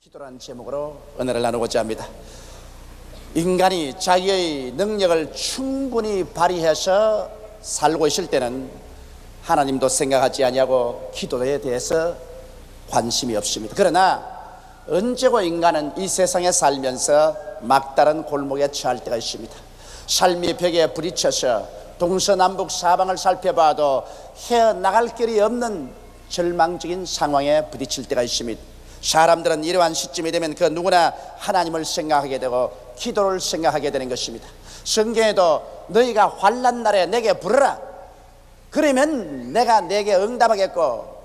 기도라는 제목으로 은혜를 나누고자 합니다. 인간이 자기의 능력을 충분히 발휘해서 살고 있을 때는 하나님도 생각하지 아니하고 기도에 대해서 관심이 없습니다. 그러나 언제고 인간은 이 세상에 살면서 막다른 골목에 처할 때가 있습니다. 삶의 벽에 부딪혀서 동서남북 사방을 살펴봐도 헤어나갈 길이 없는 절망적인 상황에 부딪힐 때가 있습니다. 사람들은 이러한 시점이 되면 그 누구나 하나님을 생각하게 되고 기도를 생각하게 되는 것입니다. 성경에도 너희가 환난 날에 내게 부르라, 그러면 내가 내게 응답하겠고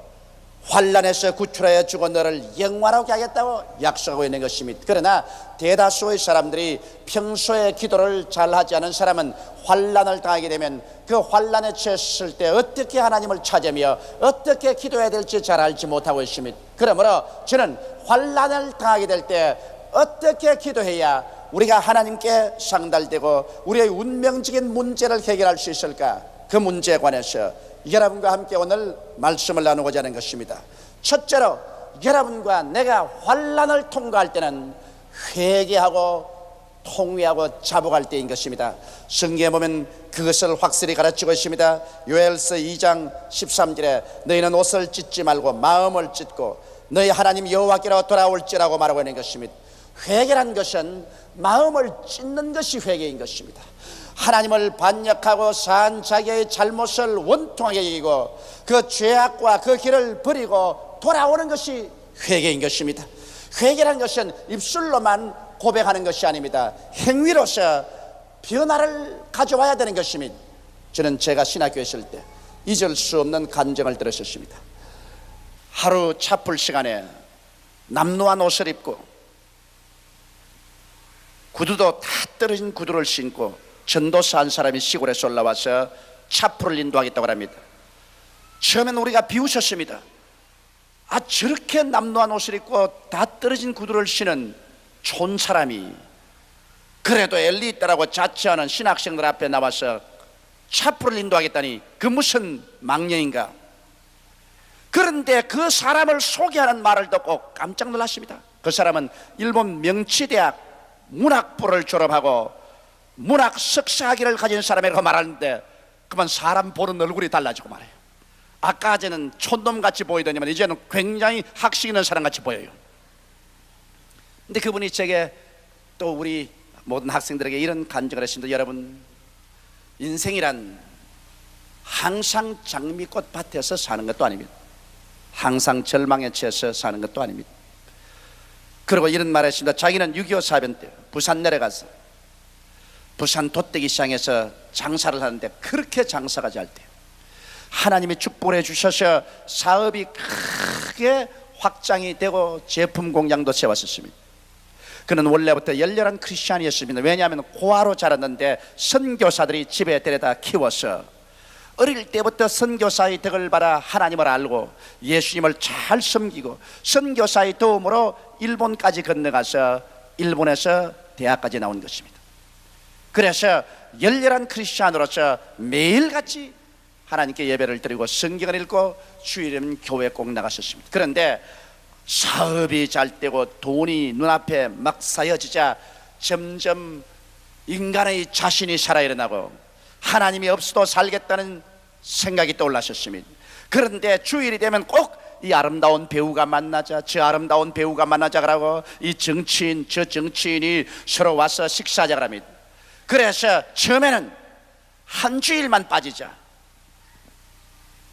환난에서 구출하여 주고 너를 영화롭게 하겠다고 약속하고 있는 것입니다. 그러나 대다수의 사람들이 평소에 기도를 잘하지 않은 사람은 환난을 당하게 되면 그 환난에 처했을 때 어떻게 하나님을 찾으며 어떻게 기도해야 될지 잘 알지 못하고 있습니다. 그러므로 저는 환난을 당하게 될 때 어떻게 기도해야 우리가 하나님께 상달되고 우리의 운명적인 문제를 해결할 수 있을까, 그 문제에 관해서 여러분과 함께 오늘 말씀을 나누고자 하는 것입니다. 첫째로, 여러분과 내가 환난을 통과할 때는 회개하고 통회하고 자복할 때인 것입니다. 성경에 보면 그것을 확실히 가르치고 있습니다. 요엘서 2장 13절에 너희는 옷을 찢지 말고 마음을 찢고 너희 하나님 여호와께로 돌아올지라고 말하고 있는 것입니다. 회개란 것은 마음을 찢는 것이 회개인 것입니다. 하나님을 반역하고 산 자기의 잘못을 원통하게 여기고 그 죄악과 그 길을 버리고 돌아오는 것이 회개인 것입니다. 회개란 것은 입술로만 고백하는 것이 아닙니다. 행위로서 변화를 가져와야 되는 것입니다. 저는 제가 신학교에 있을 때 잊을 수 없는 간증을 들었습니다. 하루 차풀 시간에 남루한 옷을 입고 구두도 다 떨어진 구두를 신고 전도사 한 사람이 시골에서 올라와서 차풀을 인도하겠다고 합니다. 처음엔 우리가 비웃었습니다. 저렇게 남루한 옷을 입고 다 떨어진 구두를 신은 촌 사람이 그래도 엘리 있다라고 자처하는 신학생들 앞에 나와서 차풀을 인도하겠다니 그 무슨 망령인가. 그런데 그 사람을 소개하는 말을 듣고 깜짝 놀랐습니다. 그 사람은 일본 명치대학 문학부를 졸업하고 문학 석사학위를 가진 사람이라고 말하는데 그만 사람 보는 얼굴이 달라지고 말해요. 아까전에는 촌놈같이 보이더니만 이제는 굉장히 학식 있는 사람같이 보여요. 근데 그분이 제게 또 우리 모든 학생들에게 이런 간증을 했습니다. 여러분, 인생이란 항상 장미꽃 밭에서 사는 것도 아닙니다. 항상 절망에 처해서 사는 것도 아닙니다. 그리고 이런 말을 했습니다. 자기는 6.25 사변 때 부산 내려가서 부산 돗대기 시장에서 장사를 하는데 그렇게 장사가 잘 돼요. 하나님이 축복을 해주셔서 사업이 크게 확장이 되고 제품 공장도 세웠었습니다. 그는 원래부터 열렬한 크리스찬이었습니다. 왜냐하면 고아로 자랐는데 선교사들이 집에 데려다 키워서 어릴 때부터 선교사의 덕을 받아 하나님을 알고 예수님을 잘 섬기고 선교사의 도움으로 일본까지 건너가서 일본에서 대학까지 나온 것입니다. 그래서 열렬한 크리스찬으로서 매일같이 하나님께 예배를 드리고 성경을 읽고 주일이면 교회 꼭 나갔었습니다. 그런데 사업이 잘 되고 돈이 눈앞에 막 쌓여지자 점점 인간의 자신이 살아 일어나고 하나님이 없어도 살겠다는 생각이 떠올랐었습니다. 그런데 주일이 되면 꼭 이 아름다운 배우가 만나자, 저 아름다운 배우가 만나자 그러고 이 정치인 저 정치인이 서로 와서 식사하자 그럽니다. 그래서 처음에는 한 주일만 빠지자,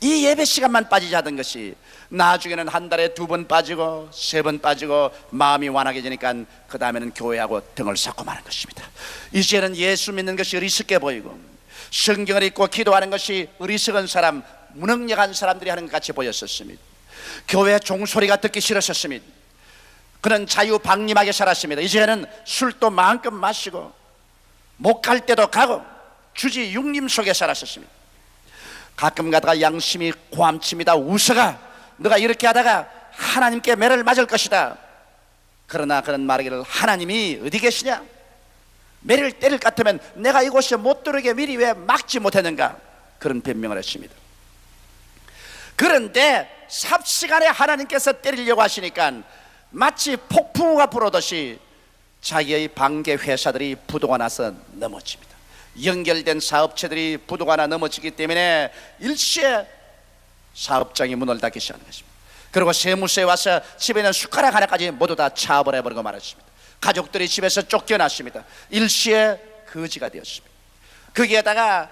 이 예배 시간만 빠지자 하던 것이 나중에는 한 달에 2번 빠지고 3번 빠지고 마음이 완악해지니까 그 다음에는 교회하고 등을 쌓고 마는 것입니다. 이제는 예수 믿는 것이 어리석게 보이고 성경을 읽고 기도하는 것이 어리석은 사람, 무능력한 사람들이 하는 것 같이 보였었습니다. 교회 종소리가 듣기 싫었습니다. 그는 자유방림하게 살았습니다. 이제는 술도 마음껏 마시고 못 갈 때도 가고 주지 육림 속에 살았었습니다. 가끔 가다가 양심이 고함칩니다. 웃어가, 너가 이렇게 하다가 하나님께 매를 맞을 것이다. 그러나 그는 말하기를 하나님이 어디 계시냐? 매를 때릴 것 같으면 내가 이곳에 못 들어오게 미리 왜 막지 못했는가? 그런 변명을 했습니다. 그런데 삽시간에 하나님께서 때리려고 하시니까 마치 폭풍우가 불어오듯이 자기의 반개 회사들이 부도가 나서 넘어집니다. 연결된 사업체들이 부도가 나 넘어지기 때문에 일시에 사업장이 문을 닫기 시작하는 것입니다. 그리고 세무서에 와서 집에 있는 숟가락 하나까지 모두 다 차버려버리고 말았습니다. 가족들이 집에서 쫓겨났습니다. 일시에 거지가 되었습니다. 거기에다가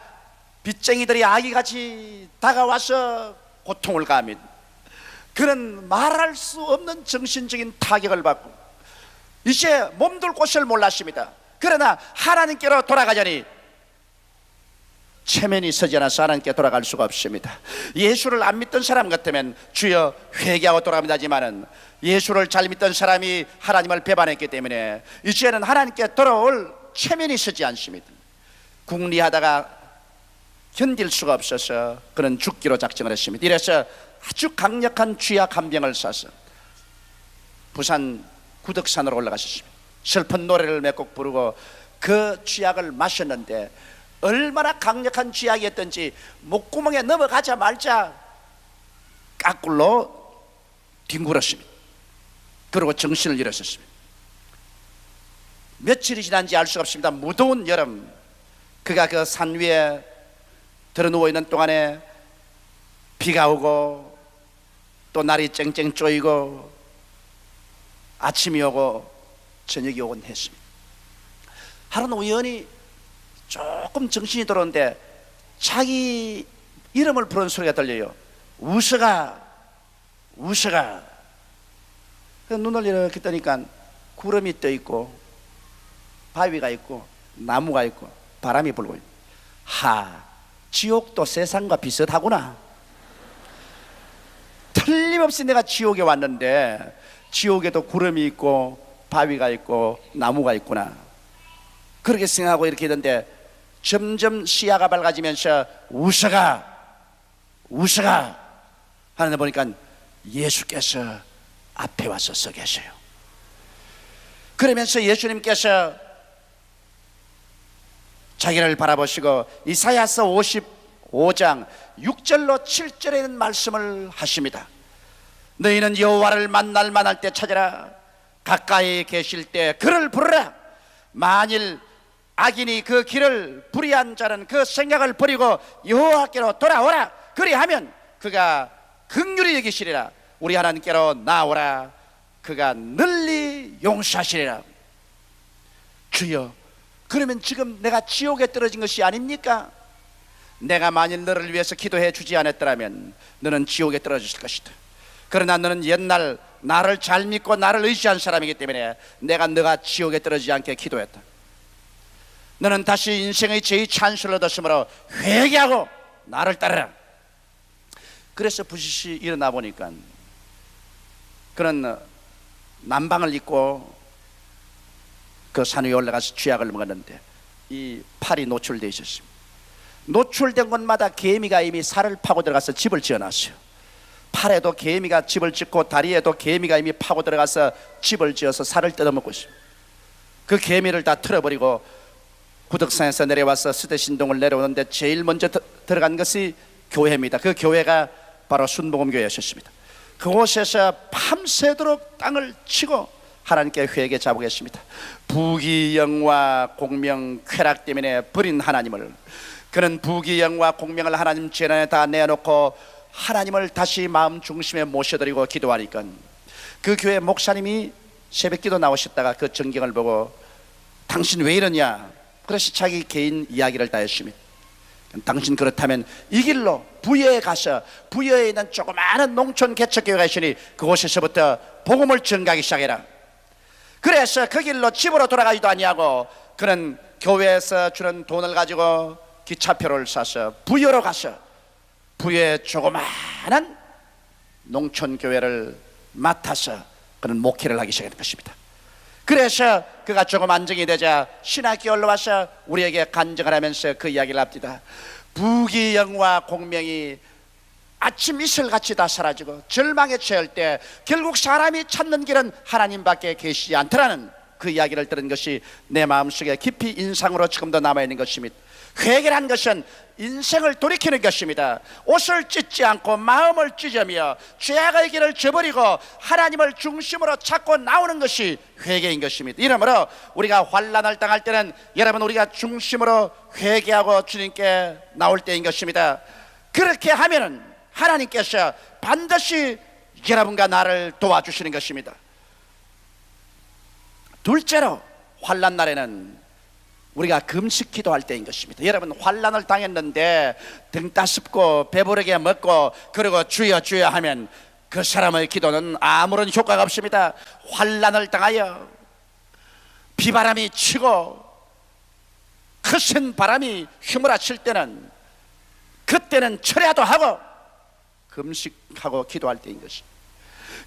빚쟁이들이 아기같이 다가와서 고통을 가합니다. 그는 말할 수 없는 정신적인 타격을 받고 이제 몸둘 곳을 몰랐습니다. 그러나 하나님께로 돌아가자니 체면이 서지 않아서 하나님께 돌아갈 수가 없습니다. 예수를 안 믿던 사람 같으면 주여 회개하고 돌아갑니다 하지만은 예수를 잘 믿던 사람이 하나님을 배반했기 때문에 이제는 하나님께 돌아올 체면이 서지 않습니다. 궁리하다가 견딜 수가 없어서 그는 죽기로 작정을 했습니다. 이래서 아주 강력한 쥐약 한 병을 싸서 부산 구덕산으로 올라가셨습니다. 슬픈 노래를 몇 곡 부르고 그 쥐약을 마셨는데 얼마나 강력한 쥐약이었던지 목구멍에 넘어가자 말자 까꿀로 뒹굴었습니다. 그리고 정신을 잃었습니다. 며칠이 지난지 알 수가 없습니다. 무더운 여름 그가 그 산 위에 들어 누워있는 동안에 비가 오고 또 날이 쨍쨍 쪼이고 아침이 오고 저녁이 오곤 했습니다. 하루는 우연히 조금 정신이 들어오는데 자기 이름을 부르는 소리가 들려요. 우서가 우서가. 눈을 이렇게 뜨니까 구름이 떠 있고 바위가 있고 나무가 있고 바람이 불고 있고 지옥도 세상과 비슷하구나. 틀림없이 내가 지옥에 왔는데 지옥에도 구름이 있고 바위가 있고 나무가 있구나. 그렇게 생각하고 이렇게 있는데 점점 시야가 밝아지면서 우서가 우서가 하는데 보니까 예수께서 앞에 와서 서 계셔요. 그러면서 예수님께서 자기를 바라보시고 이사야서 55장 6절로 7절에 있는 말씀을 하십니다. 너희는 여호와를 만날 만할 때 찾아라. 가까이 계실 때 그를 부르라. 만일 악인이 그 길을 불의한 자는 그 생각을 버리고 여호와께로 돌아오라. 그리하면 그가 긍휼히 여기시리라. 우리 하나님께로 나오라. 그가 널리 용서하시리라. 주여, 그러면 지금 내가 지옥에 떨어진 것이 아닙니까? 내가 만일 너를 위해서 기도해 주지 않았더라면 너는 지옥에 떨어졌을 것이다. 그러나 너는 옛날 나를 잘 믿고 나를 의지한 사람이기 때문에 내가 너가 지옥에 떨어지지 않게 기도했다. 너는 다시 인생의 제2찬스를 얻었으므로 회개하고 나를 따르라. 그래서 부시시 일어나 보니까 그는 남방을 입고 그 산 위에 올라가서 쥐약을 먹었는데 이 팔이 노출되어 있었습니다. 노출된 곳마다 개미가 이미 살을 파고 들어가서 집을 지어놨어요. 팔에도 개미가 집을 짓고 다리에도 개미가 이미 파고 들어가서 집을 지어서 살을 뜯어먹고 있습니다. 그 개미를 다 털어버리고 구덕산에서 내려와서 스대신동을 내려오는데 제일 먼저 들어간 것이 교회입니다. 그 교회가 바로 순복음교회였습니다. 그곳에서 밤새도록 땅을 치고 하나님께 회개 잡으겠습니다. 부귀영화 공명 쾌락 때문에 버린 하나님을, 그는 부귀영화 공명을 하나님 재단에 다 내놓고 하나님을 다시 마음 중심에 모셔드리고 기도하니까 그 교회 목사님이 새벽기도 나오셨다가 그 전경을 보고 당신 왜 이러냐, 그래서 자기 개인 이야기를 다 했습니다. 당신 그렇다면 이 길로 부여에 가서 부여에 있는 조그마한 농촌 개척교회가 있으니 그곳에서부터 복음을 전가하기 시작해라. 그래서 그 길로 집으로 돌아가지도 아니하고 그는 교회에서 주는 돈을 가지고 기차표를 사서 부여로 가서 부여의 조그마한 농촌교회를 맡아서 그는 목회를 하기 시작한 것입니다. 그래서 그가 조금 안정이 되자 신학교에 올라와서 우리에게 간증을 하면서 그 이야기를 합니다. 부귀영화 공명이 아침 이슬같이 다 사라지고 절망에 처할 때 결국 사람이 찾는 길은 하나님밖에 계시지 않더라는 그 이야기를 들은 것이 내 마음속에 깊이 인상으로 지금도 남아있는 것입니다. 회개란 것은 인생을 돌이키는 것입니다. 옷을 찢지 않고 마음을 찢으며 죄악의 길을 저버리고 하나님을 중심으로 찾고 나오는 것이 회개인 것입니다. 이러므로 우리가 환난을 당할 때는 여러분 우리가 중심으로 회개하고 주님께 나올 때인 것입니다. 그렇게 하면은 하나님께서 반드시 여러분과 나를 도와주시는 것입니다. 둘째로 환난 날에는 우리가 금식 기도할 때인 것입니다. 여러분 환난을 당했는데 등 따숩고 배부르게 먹고 그리고 주여 주여 하면 그 사람의 기도는 아무런 효과가 없습니다. 환난을 당하여 비바람이 치고 거센 바람이 휘몰아칠 때는 그때는 철야도 하고 금식하고 기도할 때인 것입니다.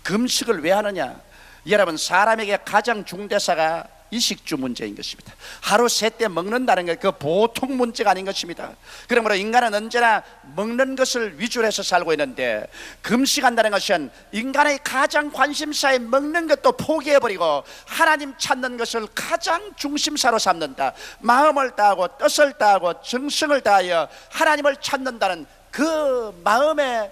금식을 왜 하느냐? 여러분 사람에게 가장 중대사가 이식주 문제인 것입니다. 하루 세 때 먹는다는 게 그 보통 문제가 아닌 것입니다. 그러므로 인간은 언제나 먹는 것을 위주로 해서 살고 있는데 금식한다는 것은 인간의 가장 관심사에 먹는 것도 포기해버리고 하나님 찾는 것을 가장 중심사로 삼는다. 마음을 다하고 뜻을 다하고 정성을 다하여 하나님을 찾는다는 그 마음의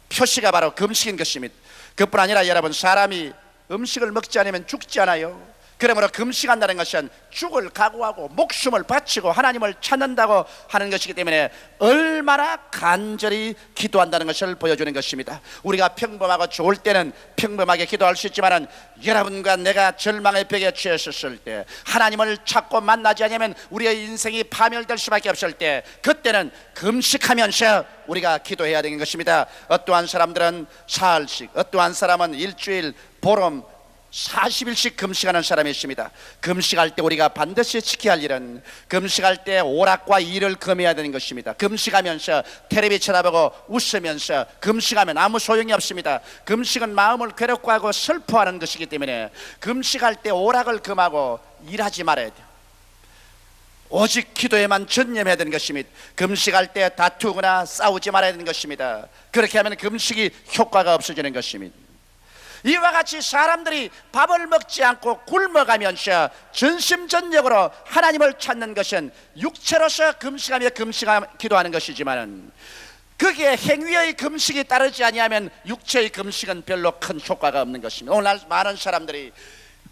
표시가 바로 금식인 것입니다. 그뿐 아니라 여러분 사람이 음식을 먹지 않으면 죽지 않아요. 그러므로 금식한다는 것은 죽을 각오하고 목숨을 바치고 하나님을 찾는다고 하는 것이기 때문에 얼마나 간절히 기도한다는 것을 보여주는 것입니다. 우리가 평범하고 좋을 때는 평범하게 기도할 수 있지만 여러분과 내가 절망의 벽에 처했을 때 하나님을 찾고 만나지 않으면 우리의 인생이 파멸될 수밖에 없을 때 그때는 금식하면서 우리가 기도해야 되는 것입니다. 어떠한 사람들은 사흘씩, 어떠한 사람은 일주일, 보름, 40일씩 금식하는 사람이 있습니다. 금식할 때 우리가 반드시 지켜야 할 일은 금식할 때 오락과 일을 금해야 되는 것입니다. 금식하면서 텔레비 쳐다보고 웃으면서 금식하면 아무 소용이 없습니다. 금식은 마음을 괴롭고 하고 슬퍼하는 것이기 때문에 금식할 때 오락을 금하고 일하지 말아야 돼요. 오직 기도에만 전념해야 되는 것입니다. 금식할 때 다투거나 싸우지 말아야 되는 것입니다. 그렇게 하면 금식이 효과가 없어지는 것입니다. 이와 같이 사람들이 밥을 먹지 않고 굶어가면서 전심전력으로 하나님을 찾는 것은 육체로서 금식하며 기도하는 것이지만 그게 행위의 금식이 따르지 아니하면 육체의 금식은 별로 큰 효과가 없는 것입니다. 오늘 많은 사람들이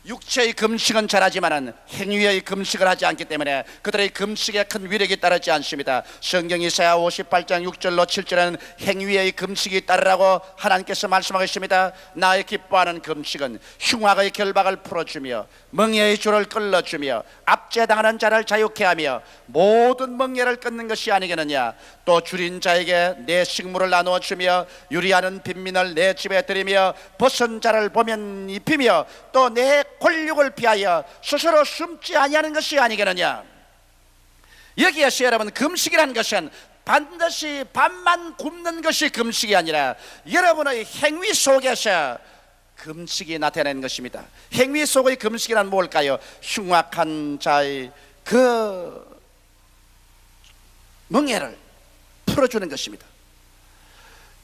육체의 금식은 잘하지만 행위의 금식을 하지 않기 때문에 그들의 금식에 큰 위력이 따르지 않습니다. 성경 이사야 58장 6절로 7절에는 행위의 금식이 따르라고 하나님께서 말씀하고 있습니다. 나의 기뻐하는 금식은 흉악의 결박을 풀어주며 멍에의 줄을 끌어주며 압제당하는 자를 자유케 하며 모든 멍에를 끊는 것이 아니겠느냐. 또 줄인 자에게 내 식물을 나누어 주며 유리하는 빈민을 내 집에 들이며 벗은 자를 보면 입히며 또 내 권력을 피하여 스스로 숨지 아니하는 것이 아니겠느냐. 여기에서 여러분 금식이라는 것은 반드시 밥만 굶는 것이 금식이 아니라 여러분의 행위 속에서 금식이 나타내는 것입니다. 행위 속의 금식이란 뭘까요? 흉악한 자의 그 멍에를 풀어주는 것입니다.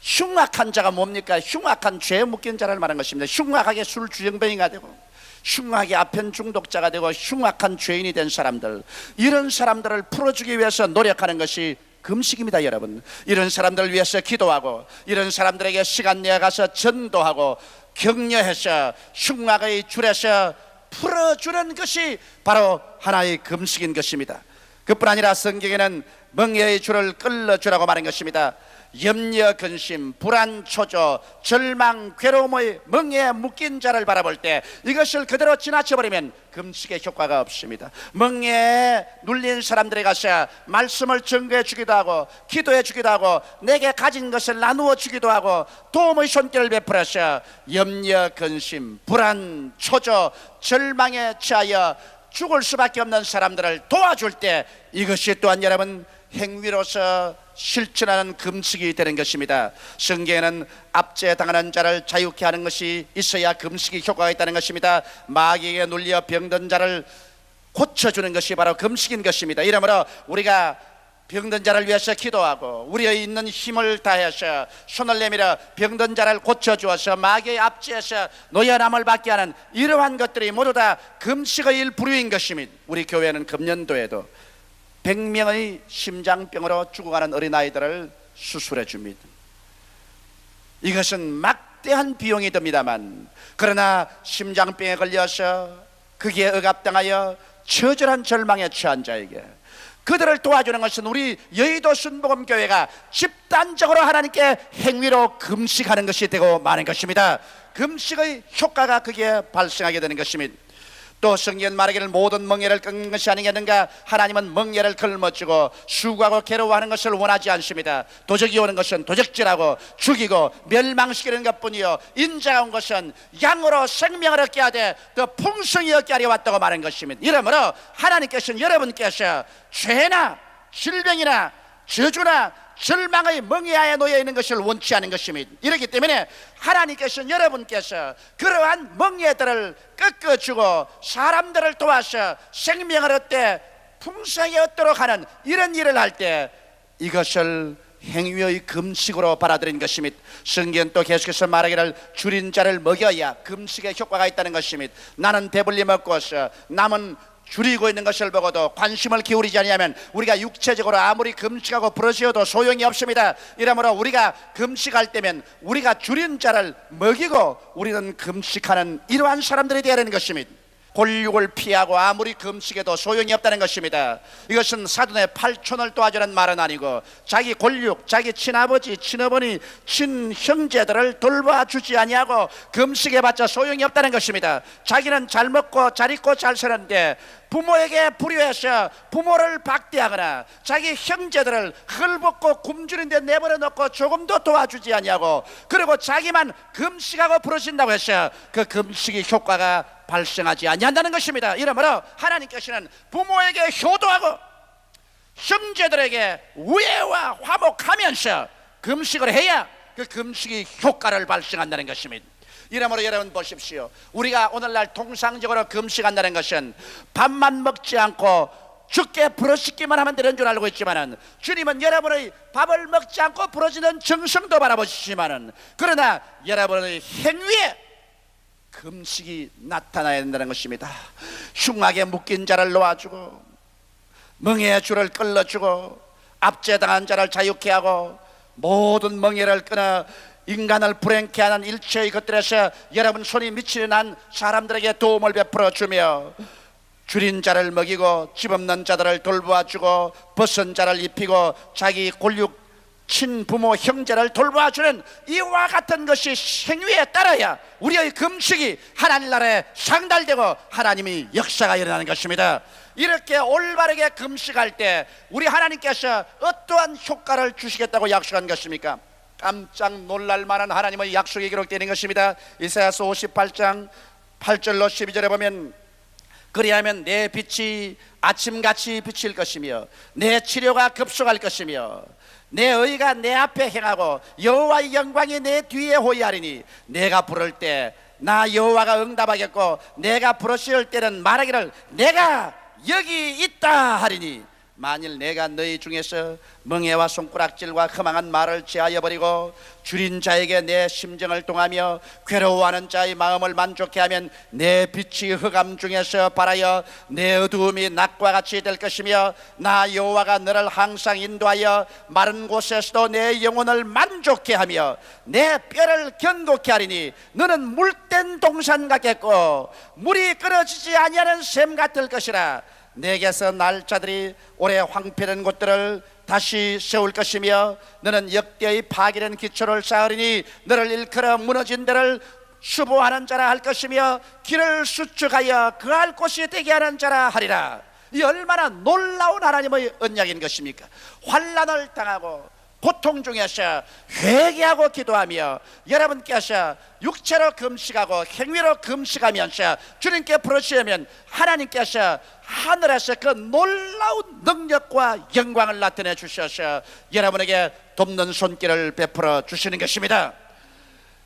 흉악한 자가 뭡니까? 흉악한 죄에 묶인 자를 말하는 것입니다. 흉악하게 술 주정뱅이가 되고 흉악하게 아편 중독자가 되고 흉악한 죄인이 된 사람들, 이런 사람들을 풀어주기 위해서 노력하는 것이 금식입니다. 여러분, 이런 사람들을 위해서 기도하고 이런 사람들에게 시간 내어가서 전도하고 격려해서 흉악의 줄에서 풀어주는 것이 바로 하나의 금식인 것입니다. 그뿐 아니라 성경에는 멍에의 줄을 끌어주라고 말한 것입니다. 염려, 근심, 불안, 초조, 절망, 괴로움의 멍에에 묶인 자를 바라볼 때 이것을 그대로 지나쳐버리면 금식의 효과가 없습니다. 멍에에 눌린 사람들에 가서 말씀을 증거해 주기도 하고 기도해 주기도 하고 내게 가진 것을 나누어 주기도 하고 도움의 손길을 베풀어서 염려, 근심, 불안, 초조, 절망에 처하여 죽을 수밖에 없는 사람들을 도와줄 때 이것이 또한 여러분 행위로서 실천하는 금식이 되는 것입니다. 성경에는 압제당하는 자를 자유케 하는 것이 있어야 금식이 효과가 있다는 것입니다. 마귀에게 눌려 병든 자를 고쳐주는 것이 바로 금식인 것입니다. 이러므로 우리가 병든 자를 위해서 기도하고 우리의 있는 힘을 다해서 손을 내밀어 병든 자를 고쳐주어서 마귀의 압제에서 노연함을 받게 하는 이러한 것들이 모두 다 금식의 일부류인 것입니다. 우리 교회는 금년도에도 100명의 심장병으로 죽어가는 어린아이들을 수술해 줍니다. 이것은 막대한 비용이 듭니다만, 그러나 심장병에 걸려서 거기에 억압당하여 처절한 절망에 처한 자에게 그들을 도와주는 것은 우리 여의도 순복음교회가 집단적으로 하나님께 행위로 금식하는 것이 되고 마는 것입니다. 금식의 효과가 거기에 발생하게 되는 것입니다. 또 성경 말하기를 모든 멍에를 끊는 것이 아니겠는가. 하나님은 멍에를 걸머쥐고 수고하고 괴로워하는 것을 원하지 않습니다. 도적이 오는 것은 도적질하고 죽이고 멸망시키는 것뿐이요, 인자가 온 것은 양으로 생명을 얻게 하되 더 풍성히 얻게 하려 왔다고 말한 것입니다. 이러므로 하나님께서는 여러분께서 죄나 질병이나 저주나 절망의 멍에하에 놓여 있는 것을 원치 않은 것입니다. 이렇기 때문에 하나님께서는 여러분께서 그러한 멍에들을 꺾어주고 사람들을 도와서 생명을 얻되 풍성히 얻도록 하는 이런 일을 할 때 이것을 행위의 금식으로 받아들인 것입니다. 성경 또 계속해서 말하기를 줄인 자를 먹여야 금식의 효과가 있다는 것입니다. 나는 배불리 먹고서 남은 줄이고 있는 것을 보고도 관심을 기울이지 않으면 우리가 육체적으로 아무리 금식하고 부르짖어도 소용이 없습니다. 이러므로 우리가 금식할 때면 우리가 줄인 자를 먹이고 우리는 금식하는 이러한 사람들이 되어야 하는 것입니다. 곤욕을 피하고 아무리 금식해도 소용이 없다는 것입니다. 이것은 사돈의 팔촌을 도와주는 말은 아니고 자기 곤욕, 자기 친아버지, 친어머니, 친형제들을 돌봐주지 아니하고 금식해봤자 소용이 없다는 것입니다. 자기는 잘 먹고 잘 입고 잘 사는데 부모에게 불효해서 부모를 박대하거나 자기 형제들을 헐벗고 굶주린 데 내버려 놓고 조금도 도와주지 아니하고 그리고 자기만 금식하고 부르신다고 해서 그 금식의 효과가 발생하지 아니한다는 것입니다. 이러므로 하나님께서는 부모에게 효도하고 형제들에게 우애와 화목하면서 금식을 해야 그 금식의 효과를 발생한다는 것입니다. 이러므로 여러분 보십시오. 우리가 오늘날 통상적으로 금식한다는 것은 밥만 먹지 않고 죽게 부러지기만 하면 되는 줄 알고 있지만은 주님은 여러분의 밥을 먹지 않고 부러지는 정성도 바라보시지만은 그러나 여러분의 행위에 금식이 나타나야 된다는 것입니다. 흉하게 묶인 자를 놓아주고 멍에의 줄을 끌어주고 압제당한 자를 자유케 하고 모든 멍에를 끊어 인간을 불행케 하는 일체의 것들에서 여러분 손이 미치는 한 사람들에게 도움을 베풀어 주며 줄인 자를 먹이고 집 없는 자들을 돌보아주고 벗은 자를 입히고 자기 골육 친부모 형제를 돌봐주는 이와 같은 것이 행위에 따라야 우리의 금식이 하나님 나라에 상달되고 하나님이 역사가 일어나는 것입니다. 이렇게 올바르게 금식할 때 우리 하나님께서 어떠한 효과를 주시겠다고 약속한 것입니까? 깜짝 놀랄 만한 하나님의 약속이 기록되는 것입니다. 이사야서 58장 8절로 12절에 보면 그리하면 내 빛이 아침같이 비칠 것이며 내 치료가 급속할 것이며 내 의가 내 앞에 행하고 여호와의 영광이 내 뒤에 호위하리니 내가 부를 때 나 여호와가 응답하겠고 내가 부르실 때는 말하기를 내가 여기 있다 하리니 만일 내가 너희 중에서 멍에와 손가락질과 험한 말을 제하여 버리고 줄인 자에게 내 심정을 동하며 괴로워하는 자의 마음을 만족해 하면 내 빛이 흑암 중에서 발하여 내 어두움이 낮과 같이 될 것이며 나 여호와가 너를 항상 인도하여 마른 곳에서도 내 영혼을 만족해 하며 내 뼈를 견고케 하리니 너는 물된 동산 같겠고 물이 끊어지지 아니하는 샘 같을 것이라. 내게서 날 자들이 오래 황폐된 곳들을 다시 세울 것이며 너는 역대의 파괴된 기초를 쌓으리니 너를 일컬어 무너진 데를 수보하는 자라 할 것이며 길을 수축하여 그할 곳이 되게 하는 자라 하리라. 이 얼마나 놀라운 하나님의 언약인 것입니까? 환난을 당하고 고통 중에서 회개하고 기도하며 여러분께서 육체로 금식하고 행위로 금식하면서 주님께 부르시면 하나님께서 하늘에서 그 놀라운 능력과 영광을 나타내 주셔서 여러분에게 돕는 손길을 베풀어 주시는 것입니다.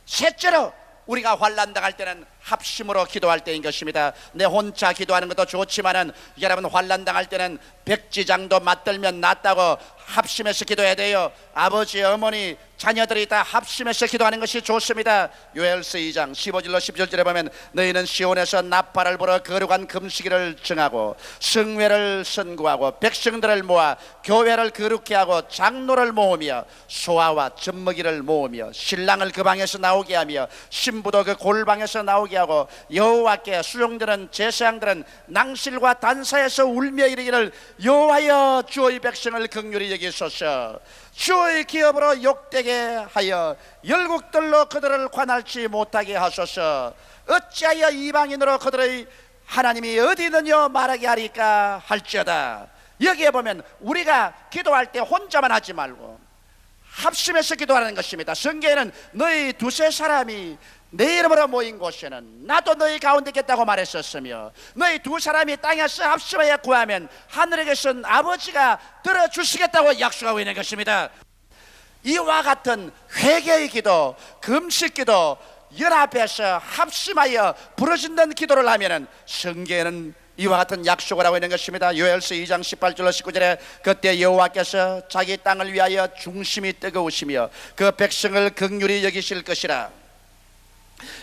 셋째로 우리가 환난 당할 때는 합심으로 기도할 때인 것입니다. 내 혼자 기도하는 것도 좋지만은 여러분 환난 당할 때는 백지장도 맞들면 낫다고 합심해서 기도해야 돼요. 아버지, 어머니, 자녀들이 다 합심해서 기도하는 것이 좋습니다. 요엘서 2장 15절로 17절에 보면 너희는 시온에서 나팔을 불어 거룩한 금식일을 정하고 성회를 선구하고 백성들을 모아 교회를 거룩케 하고 장로를 모으며 소아와 젖먹이를 모으며 신랑을 그 방에서 나오게 하며 신부도 그 골방에서 나오게 하고 여호와께 수종드는 제사장들은 낭실과 단사에서 울며 이르기를 여호와여 주의 백성을 긍휼히 여기소서. 주의 기업으로 욕되게 하여 열국들로 그들을 관할치 못하게 하소서. 어찌하여 이방인으로 그들의 하나님이 어디 있느냐 말하게 하리까 할지어다. 여기에 보면 우리가 기도할 때 혼자만 하지 말고 합심해서 기도하는 것입니다. 성경에는 너희 두세 사람이 내 이름으로 모인 곳에는 나도 너희 가운데 있겠다고 말했었으며 너희 두 사람이 땅에서 합심하여 구하면 하늘에 계신 아버지가 들어주시겠다고 약속하고 있는 것입니다. 이와 같은 회개의 기도, 금식 기도, 연합해서 합심하여 부르짖는 기도를 하면은 성경에는 이와 같은 약속을 하고 있는 것입니다. 요엘서 2장 18절로 19절에 그때 여호와께서 자기 땅을 위하여 중심이 뜨거우시며 그 백성을 긍휼히 여기실 것이라.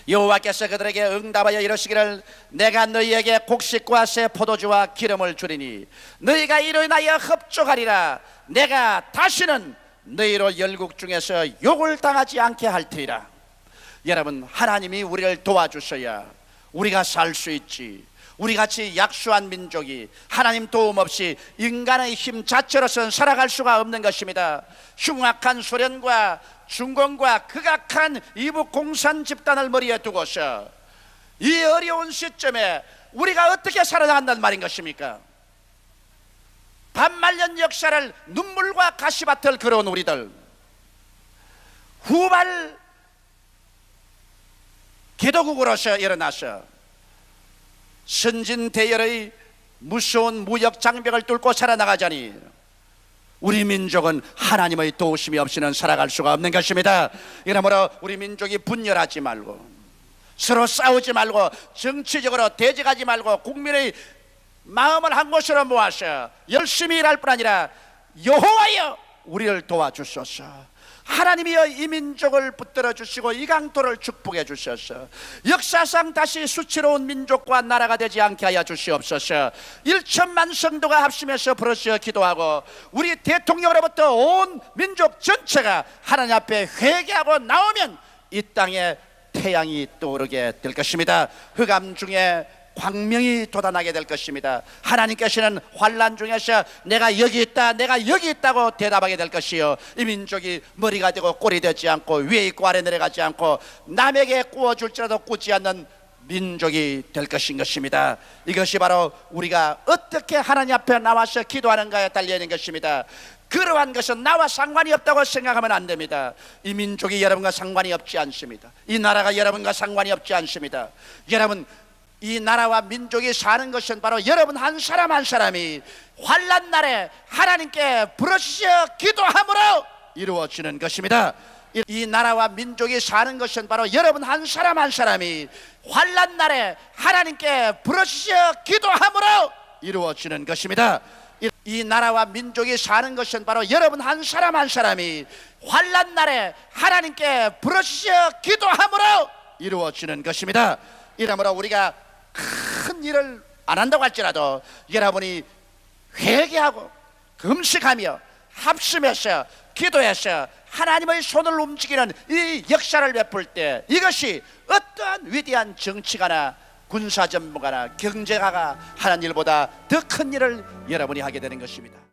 여호와께서 그들에게 응답하여 이르시기를 내가 너희에게 곡식과 새 포도주와 기름을 주리니 너희가 이로 인하여 흡족하리라. 내가 다시는 너희로 열국 중에서 욕을 당하지 않게 할 테이라. 여러분, 하나님이 우리를 도와주셔야 우리가 살 수 있지. 우리같이 약소한 민족이 하나님 도움 없이 인간의 힘 자체로서는 살아갈 수가 없는 것입니다. 흉악한 소련과 중공과 극악한 이북 공산 집단을 머리에 두고서 이 어려운 시점에 우리가 어떻게 살아나간다는 말인 것입니까? 반말년 역사를 눈물과 가시밭을 걸어온 우리들, 후발 개도국으로서 일어나서 선진대열의 무서운 무역 장벽을 뚫고 살아나가자니 우리 민족은 하나님의 도우심이 없이는 살아갈 수가 없는 것입니다. 이러므로 우리 민족이 분열하지 말고 서로 싸우지 말고 정치적으로 대적하지 말고 국민의 마음을 한 곳으로 모아서 열심히 일할 뿐 아니라 여호와여 우리를 도와주소서. 하나님이여 이 민족을 붙들어 주시고 이 강토를 축복해 주셔서 역사상 다시 수치로운 민족과 나라가 되지 않게 하여 주시옵소서. 1천만 성도가 합심해서 부르짖어 기도하고 우리 대통령으로부터 온 민족 전체가 하나님 앞에 회개하고 나오면 이 땅에 태양이 떠오르게 될 것입니다. 흑암 중에 광명이 돋아나게 될 것입니다. 하나님께서는 환난 중에서 내가 여기 있다, 내가 여기 있다고 대답하게 될 것이요, 이 민족이 머리가 되고 꼴이 되지 않고 위에 있고 아래 내려가지 않고 남에게 구워줄지라도 굽지 않는 민족이 될 것입니다. 이것이 바로 우리가 어떻게 하나님 앞에 나와서 기도하는가에 달려있는 것입니다. 그러한 것은 나와 상관이 없다고 생각하면 안 됩니다. 이 민족이 여러분과 상관이 없지 않습니다. 이 나라가 여러분과 상관이 없지 않습니다. 여러분, 이 나라와 민족이 사는 것은 바로 여러분 한 사람 한 사람이 환난 날에 하나님께 부르짖어 기도함으로 이루어지는 것입니다. 이 나라와 민족이 사는 것은 바로 여러분 한 사람 한 사람이 환난 날에 하나님께 부르짖어 기도함으로 이루어지는 것입니다. 이 나라와 민족이 사는 것은 바로 여러분 한 사람 한 사람이 환난 날에 하나님께 부르짖어 기도함으로 이루어지는 것입니다. 이러므로 우리가 큰 일을 안 한다고 할지라도 여러분이 회개하고 금식하며 합심해서 기도해서 하나님의 손을 움직이는 이 역사를 베풀 때 이것이 어떠한 위대한 정치가나 군사 전문가나 경제가가 하는 일보다 더 큰 일을 여러분이 하게 되는 것입니다.